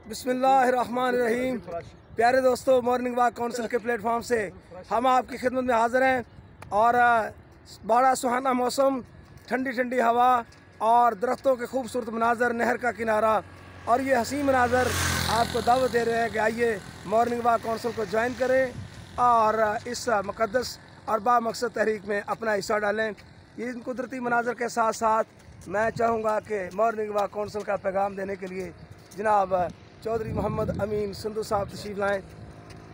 बिस्मिल्लाहिर्रहमानिर्रहीम। प्यारे दोस्तों, मॉर्निंग वॉक काउंसिल के प्लेटफॉर्म से हम आपकी खिदमत में हाज़िर हैं और बड़ा सुहाना मौसम, ठंडी ठंडी हवा और दरख्तों के खूबसूरत मनाजर, नहर का किनारा और ये हसीन मनाजर आपको दावत दे रहे हैं कि आइए मॉर्निंग वॉक काउंसिल को ज्वाइन करें और इस मुक़द्दस और बामकसद तहरीक में अपना हिस्सा डालें। ये इन कुदरती मनाजर के साथ साथ मैं चाहूँगा कि मॉर्निंग वॉक काउंसिल का पैगाम देने के लिए जनाब चौधरी मोहम्मद अमीन संधू साहब तशरीफ़ लाएँ।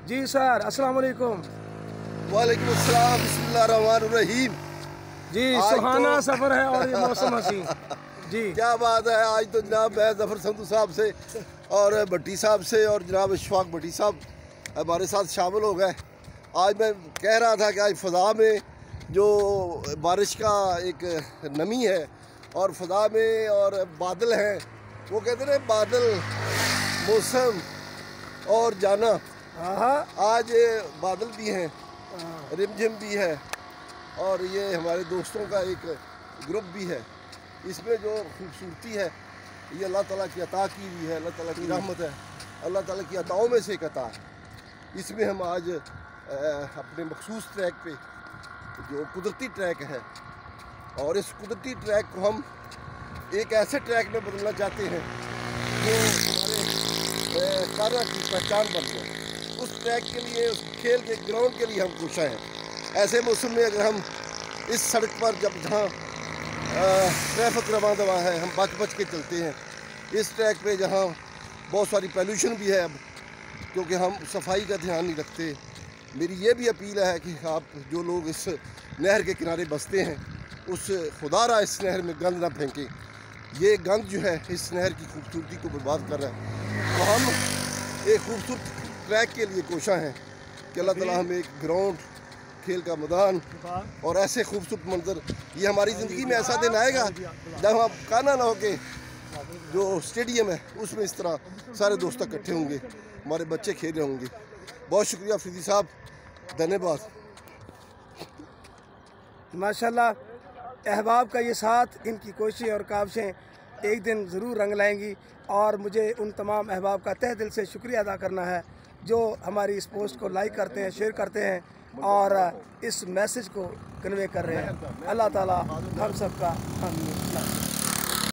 जी सर, अस्सलाम वालेकुम। वालेकुम अस्सलाम। बिस्मिल्लाहिर्रहमानिर्रहीम। जी, सुहाना सफ़र है और ये मौसम हसीन। जी, क्या बात है। आज तो जनाब मैं ज़फ़र संधू साहब से और भट्टी साहब से और जनाब इशफाक भट्टी साहब हमारे साथ शामिल हो गए। आज मैं कह रहा था कि आज फ़ज़ा में जो बारिश का एक नमी है और फ़ज़ा में और बादल हैं, वो कहते हैं बादल, मौसम और जाना। आज बादल भी हैं, रिमझिम भी है और ये हमारे दोस्तों का एक ग्रुप भी है। इसमें जो खूबसूरती है ये अल्लाह ताला की अता की हुई है, अल्लाह ताला की रहमत है, अल्लाह ताला की अताओं में से एक अता है। इसमें हम आज अपने मखसूस ट्रैक पे जो कुदरती ट्रैक है और इस कुदरती ट्रैक को हम एक ऐसे ट्रैक में बदलना चाहते हैं जो हमारे कारा की पहचान बन जाए। उस ट्रैक के लिए, उस खेल के ग्राउंड के लिए हम कोशा हैं। ऐसे मौसम में अगर हम इस सड़क पर जहाँ ट्रैफिक रवा दवा है, हम बच बच के चलते हैं। इस ट्रैक पे जहाँ बहुत सारी पॉल्यूशन भी है अब, क्योंकि हम सफाई का ध्यान नहीं रखते। मेरी ये भी अपील है कि आप जो लोग इस नहर के किनारे बसते हैं, उस खुदारा इस नहर में गंद ना फेंकें। ये गंद जो है इस नहर की खूबसूरती को बर्बाद कर रहा है। तो हम एक खूबसूरत ट्रैक के लिए कोशा हैं कि अल्लाह ताला हमें एक ग्राउंड, खेल का मैदान और ऐसे खूबसूरत मंजर, ये हमारी ज़िंदगी में ऐसा दिन आएगा जब हम काना ना होके जो स्टेडियम है उसमें इस तरह सारे दोस्त इकट्ठे होंगे, हमारे बच्चे खेल रहे होंगे। बहुत शुक्रिया फरीदी साहब, धन्यवाद। माशाल्लाह, अहबाब का ये साथ, इनकी कोशिशें और काविशें एक दिन ज़रूर रंग लाएंगी और मुझे उन तमाम अहबाब का तहे दिल से शुक्रिया अदा करना है जो हमारी इस पोस्ट को लाइक करते हैं, शेयर करते हैं और इस मैसेज को कन्वे कर रहे हैं। अल्लाह ताला हम सब का